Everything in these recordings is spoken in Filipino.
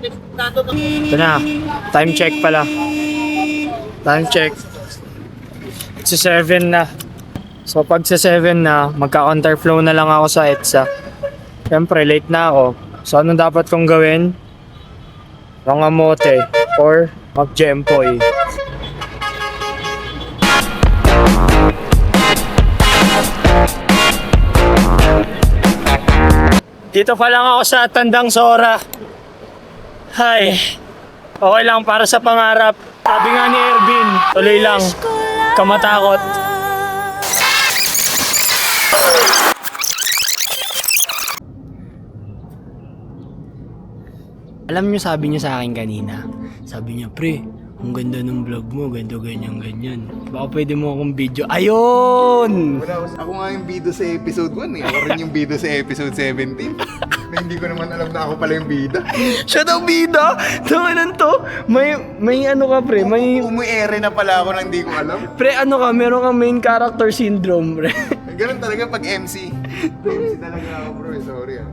Ito na, time check pala. Time check. Sa 7 na. So pag sa 7 na, magka-counterflow na lang ako sa EDSA. Siyempre, late na ako. So ano dapat kong gawin? Mangamote or mag-gempoy. Dito pa lang ako sa Tandang Sora. Hay, okay lang para sa pangarap. Sabi nga ni Ervin, tuloy lang, kamatakot. Alam niyo, sabi niya sa akin kanina, sabi niya, pre, ang ganda ng vlog mo, ganito, ganyan, ganyan. Baka pwede mo akong video. Ayun! Ako nga yung bida sa episode 1 eh. Ako rin yung bida sa episode 17. Na hindi ko naman alam na ako pala yung bida. Siya daw bida! Tanganan to! May ano ka, pre, may... Umuere na pala ako nang hindi ko alam. Pre, ano ka, meron kang main character syndrome, pre. Ganun talaga pag MC. MC talaga ako bro, sorry ah.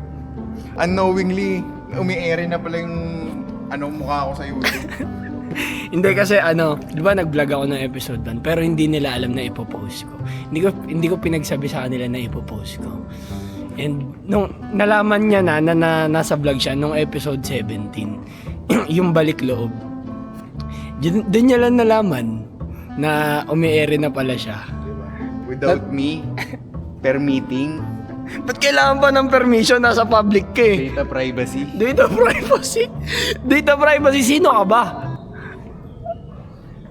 Unknowingly, umiere na pala yung mukha ko sa YouTube. Hindi kasi di ba nag-vlog ako ng episode 1 pero hindi nila alam na ipopost ko. Hindi ko pinagsabi sa kanila na ipopost ko. And nung nalaman niya na nasa vlog siya nung episode 17, yung balik loob. Doon niya lang nalaman na umiere na pala siya. Diba? Without me permitting. Ba't kailangan pa ng permission? Nasa public ka eh. Data privacy. Data privacy? Data privacy? Sino ka ba?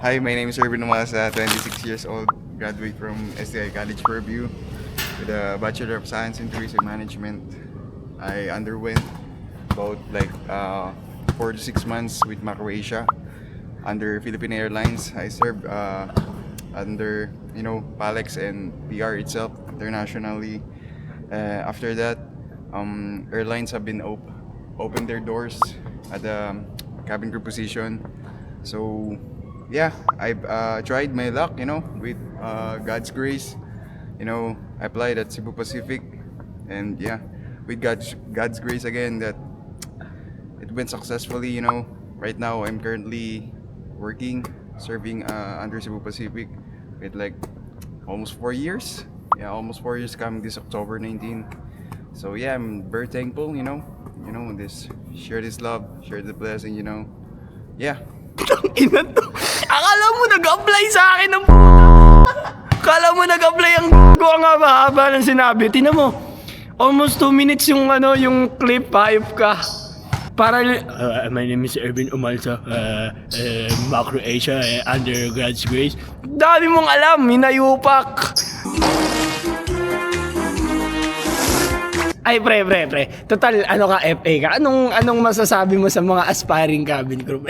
Hi, my name is Ervin Umasa, 26 years old, graduate from STI College Fairview with a Bachelor of Science in Tourism Management. I underwent about 4 to 6 months with Macroasia under Philippine Airlines. I served under Palex and PR itself internationally. After that, airlines have been opened their doors at the cabin crew position. So yeah, I've tried my luck, with God's grace. I applied at Cebu Pacific, and yeah, with God's grace again, that it went successfully. Right now I'm currently working, serving under Cebu Pacific with almost 4 years. Yeah, almost 4 years coming this October 19. So yeah, I'm very thankful. Share this love, share the blessing. Yeah. Ina to. Akala mo nag-apply sa akin ng Akala mo nag-apply ang ang haba ng sinabi. Tingnan mo. Almost 2 minutes yung yung clip, hype ka. Para my name is Ervin Umalsa, Macroasia, under God's grace. Dami mong alam, hinayupak. Ay, pre. Total, ka, FA ka. Anong masasabi mo sa mga aspiring cabin crew?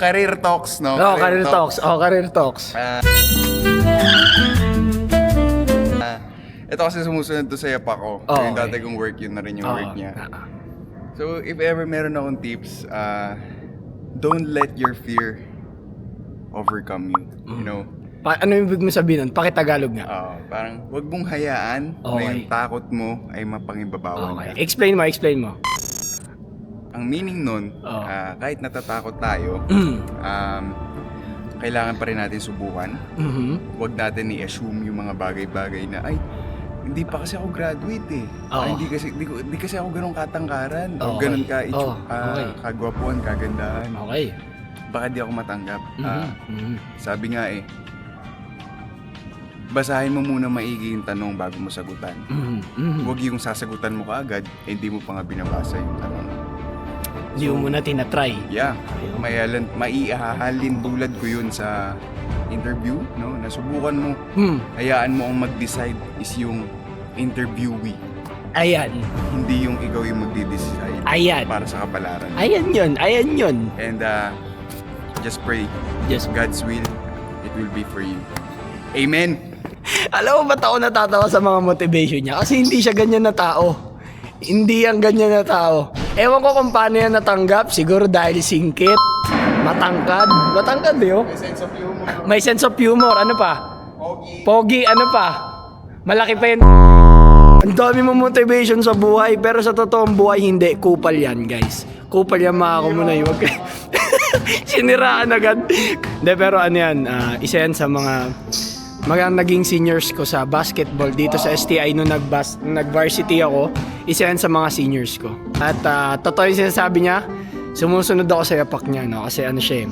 Career talks, no? Oo, career talks. Ito kasi sumusunod to sa yapak ko. Oh, Yung dati kong work, yun na rin yung work niya. So, if ever meron akong tips, don't let your fear overcome you. Ano yung ibig mo sabihin nun? Pakitagalog nga. Parang wag mong hayaan na yung takot mo ay mapangibabawan ka. Explain mo. Ang meaning nun, kahit natatakot tayo, kailangan pa rin natin subukan. Wag natin i-assume yung mga bagay-bagay na, ay, hindi pa kasi ako graduate eh. Hindi kasi ako ganun katangkaran. O ganun kagwapuan, kagandahan. Okay. Baka di ako matanggap. Sabi nga basahin mo muna maigi yung tanong bago mo sagutan. Huwag yung sasagutan mo kaagad, hindi mo pa nga binabasa yung tanong. Hindi mo muna tinatry. Yeah. Maihahalin tulad ko yun sa interview, no? Nasubukan mo. Hayaan mo ang mag-decide is yung interviewee. Ayan. Hindi yung ikaw yung magdi-decide. Ayan. Para sa kapalaran. Ayan yun. And just pray. Yes. God's will, it will be for you. Amen. Alam mo ba't ako natatawa sa mga motivation niya? Kasi hindi siya ganyan na tao. Hindi yan ganyan na tao. Ewan ko kung paano yan natanggap. Siguro dahil singkit, matangkad. Matangkad yun. May sense of humor. May sense of humor. Ano pa? Pogi. Pogi. Ano pa? Malaki pa yun. Ang dami mo motivation sa buhay, pero sa totoong buhay, hindi. Kupal yan, guys. Kupal yan, mga kumunay. Huwag kayo. Siniraan agad. Hindi, pero ano yan, isa yan sa mga naging seniors ko sa basketball dito sa STI nung nag-varsity ako. Isa yan sa mga seniors ko. At totoo yung sinasabi niya, sumusunod ako sa yapak niya, no? Kasi ano siya,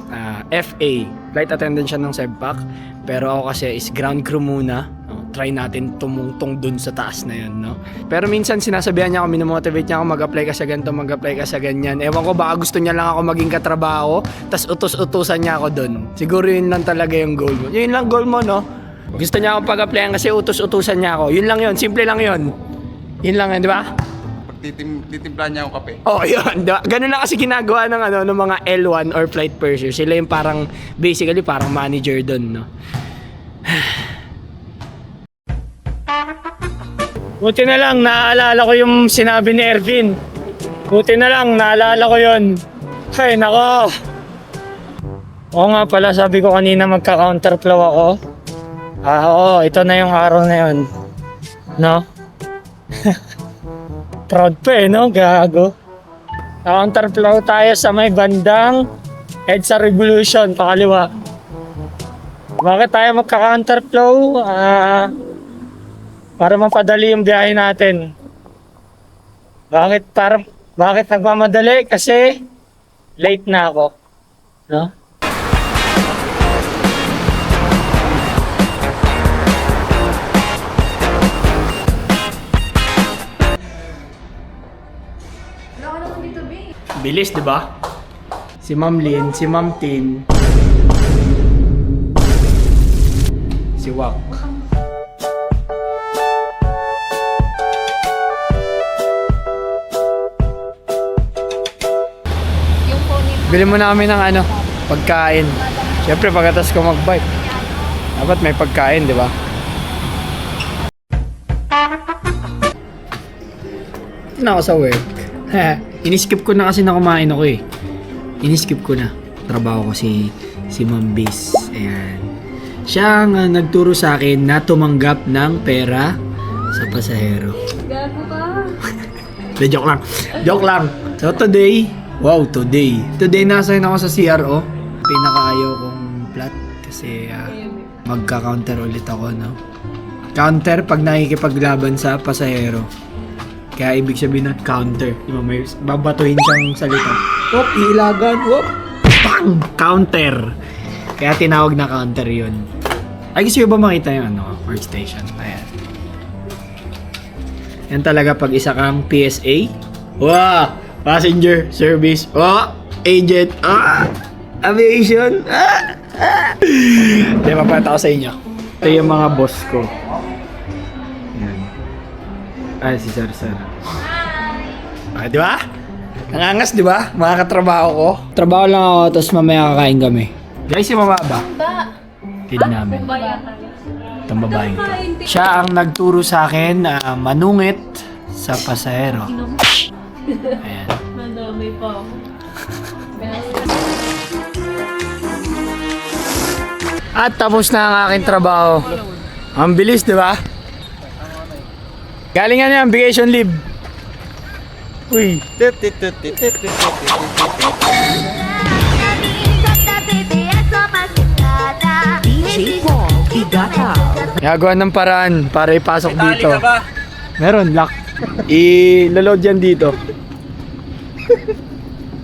FA, flight attendant siya ng SEBPAC. Pero ako kasi is ground crew muna. No? Try natin tumungtong dun sa taas na yun, no? Pero minsan sinasabihan niya ako, minomotivate niya ako, mag-apply ka sa ganito, mag-apply ka sa ganyan. Ewan ko, baka gusto niya lang ako maging katrabaho, tas utos-utusan niya ako dun. Siguro yun lang talaga yung goal mo. Yun lang goal mo, no? Gusto niya akong pag-applyan kasi utos-utusan niya ako. Yun lang yun, simple lang yun. Yun lang yun, di ba? Titimplan niya akong kape. Oh, yun. Diba? Ganun lang kasi ginagawa ng mga L1 or flight pursuer. Sila yung parang, basically, parang manager dun, no? Buti na lang, naaalala ko yung sinabi ni Ervin. Buti na lang, naalala ko yun. Ay, nako. Oo nga pala, sabi ko kanina magka-counterflow ako. Oo, ito na yung araw na yun. No? Proud pa no? Gago. Counterflow tayo sa may bandang EDSA Revolution, pakaliwa. Bakit tayo magka-counterflow? Para mapadali yung biyahe natin. Bakit nagmamadali? Kasi late na ako. No? Bilis, di ba? Si Ma'am Lynn, si Ma'am Tin, si Wak. Bili mo namin ng pagkain. Siyempre, pagkatas ko mag-bike, dapat may pagkain, di ba? Ito na ako sa work. Iniskip ko na kasi na kumain ako eh. Iniskip ko na. Trabaho ko si Ma'am Bis. Ayan. Siya ang nagturo sa akin na tumanggap ng pera sa pasahero. Gago ka. Joke lang. Joke lang. So today, today nasa ako sa CRO. Pinakaayaw kong flat kasi magka-counter ulit ako, no? Counter pag nakikipaglaban sa pasahero. Kaya ibig sabihin ng counter. Diba, may babatuhin siyang salita. Wop, iilagan. Wop, bang! Counter. Kaya tinawag na counter yun. Ay, gusto ba makita yung workstation? Ayan. Yan talaga pag isa kang PSA. Wow! Passenger service. Wow! Agent. Aviation. Diba, papakita ko sa inyo. Ito yung mga boss ko. Ay, si Sir. Di ba? Nangangas, di ba? Mga katrabaho ko. Trabaho lang ako, tapos mamaya kakain kami. Guys, yung mababa. Feed namin. Itong babaeng to. Siya ang nagturo sa akin na manungit sa pasahero. Ayan. Madami pa. At tapos na ang aking trabaho. Ang bilis, di ba? Galingan niya ang vacation leave. Uy. DJ Paul Igata. Nagawa ng paraan para ipasok dito. Meron, lock. I-load yan dito.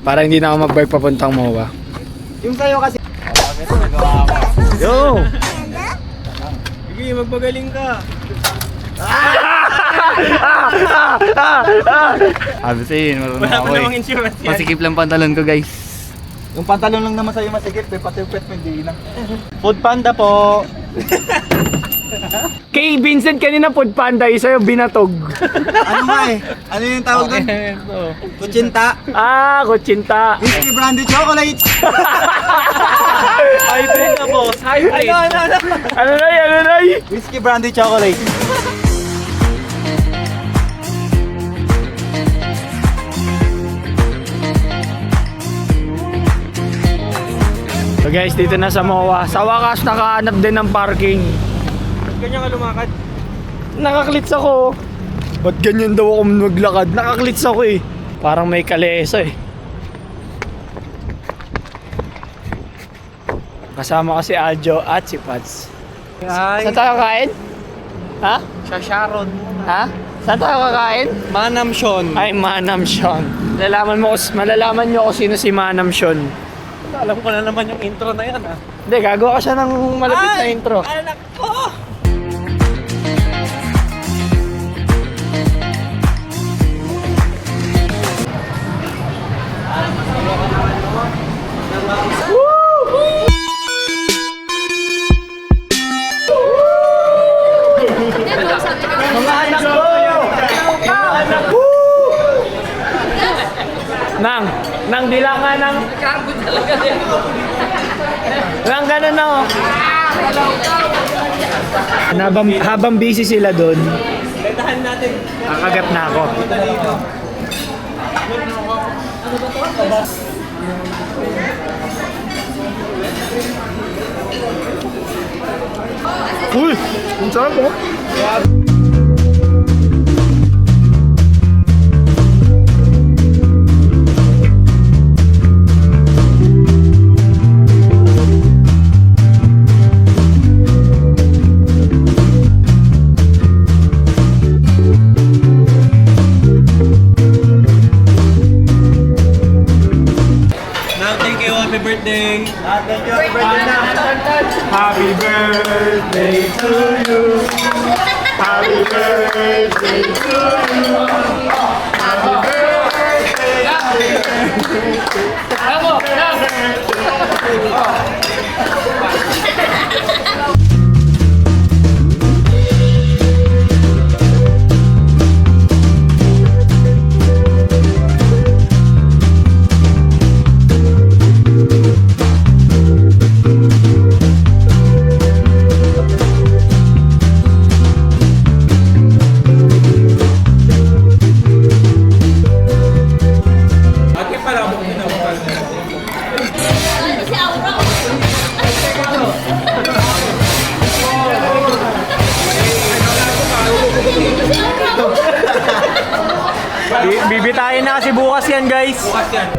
Para hindi na ako mag-bike papuntang MOA. Yung sa'yo kasi. Yo! Sige, magpagaling ka. Abisin, marunong Wala ako pa namang insurance yan. Masikip lang pantalon ko, guys. Yung pantalon lang naman sa'yo masigit, pati yung pet mo hindi lang. Food Panda po. Kay Vincent kanina food panda, isa yung binatog. Ano nga eh? Ano yung tawag doon? Kutsinta. Kutsinta. Whiskey brandy chocolate. Hybrid na boss, hybrid. Ano na? Whiskey brandy chocolate. So guys, dito na sa MOA. Sa wakas, nakahanap din ng parking. Ganyan ka lumakad. Nakaklits ako. Ba't ganyan daw ako maglakad? Nakaklits ako eh. Parang may kalesa eh. Kasama ko si Adjo at si Pads. Saan tayo kakain? Ha? Sa Sharon. Ha? Saan tayo kakain? Manam Sean. Ay, Manam Sean. Malalaman nyo kung sino si Manam Sean. Alam ko na naman yung intro na yan ah. Hindi, gagawa ka siya ng malapit na intro. Anak ko! Mga anak ko! Mga anak ko! Nang dila nga nang... Nang ganun na oh. Habang busy sila doon, kakagat na ako. Uy! Ang sarap oh! Thank you, happy birthday! Thank you, happy birthday to you. Happy birthday to you. Happy Bibitayin na kasi bukas yan, guys. Bukas yan.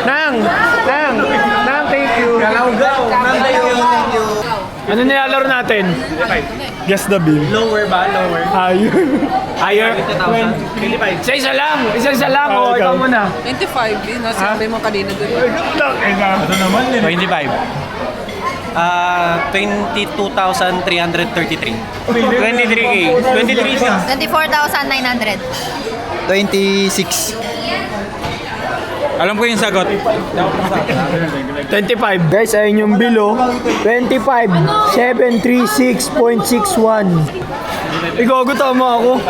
Nang, thank you. Galaw-gaw! Thank you! Ano nilalaro natin? Guess the bill. Lower ba? Lower? Higher? 25. Isa lang. Isa lang. O, ikaw muna. 25, nasabi mo kanina doon. Ito naman din. 25. 22,333. 23K. 23 siya. 24,900. 26. Alam ko yung sagot. 25. Guys, ayun yung bill, oh. 25. 736.61. Ikaw, tama ako.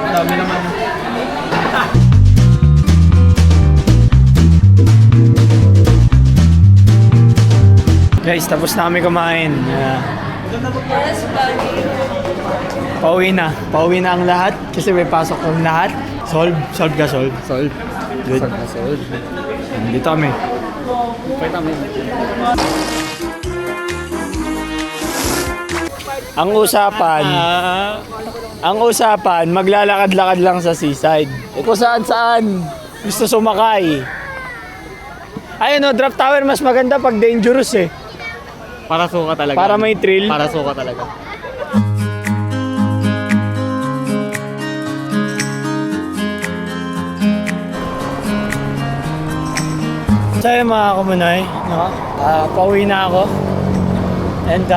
Dami naman. Guys, tapos na kami kumain. Pauwi na. Pauwi na ang lahat kasi may pasok ang lahat. Solve ka, solve. Good. Dito kami. Ang usapan, maglalakad-lakad lang sa seaside. Eh kung saan gusto sumakay. Ayun, drop tower mas maganda pag dangerous eh. Para suka talaga. Para may thrill. Para suka talaga. So yun mga kumunoy, no? Pauwi na ako. And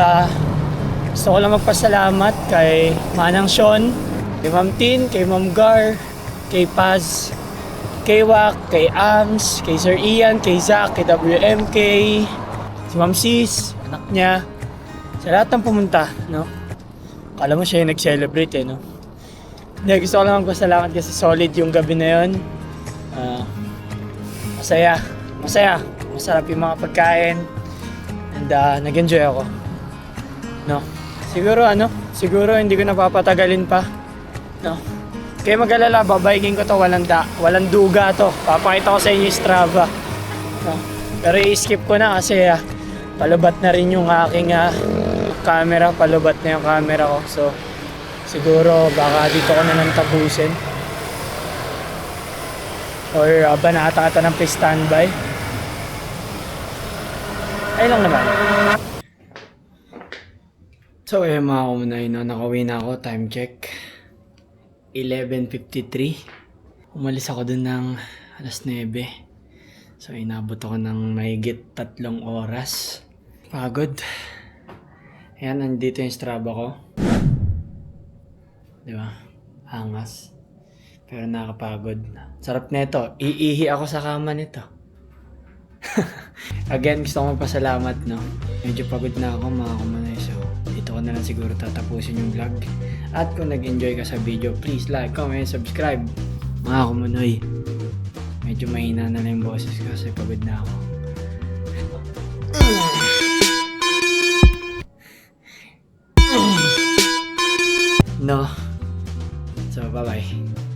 gusto ko lang magpasalamat kay Manang Sean, kay Ma'am Tin, kay Ma'am Gar, kay Paz, kay Wak, kay Ams, kay Sir Ian, kay Zach, kay WMK, si Ma'am Sis, anak niya, sa lahat ng pumunta, no? Akala mo siya yung nag-celebrate eh, no? Hindi, gusto ko lang magpasalamat kasi solid yung gabi na yun. Masaya. Masarap yung mga pagkain. And nag-enjoy ako. No? Siguro hindi ko napapatagalin pa. No? Kaya mag-alala, babiking ko to, walang duga to. Papakita ko sa inyo yung Strava. No? Pero i-skip ko na kasi palubat na rin yung aking camera, palubat na yung camera ko. So, siguro baka dito ko na lang tapusin. Or banata ata ng standby. Ay lang naman. So, mga kumunay, no? Nakauwi na ako. Time check. 11:53. Umalis ako dun ng alas 9. So, inabot ako ng mahigit 3 oras. Pagod. Ayan, nandito yung Strava ko. Diba? Angas. Pero nakakapagod. Sarap nito. Iihi ako sa kama nito. Again, gusto ko magpasalamat, no? Medyo pagod na ako, mga kumanay. So, dito ko na lang siguro tatapusin yung vlog. At kung nag-enjoy ka sa video, please like, comment, subscribe. Mga kumanay. Medyo mahina na lang yung boses ko kasi pagod na ako. No. So, bye-bye.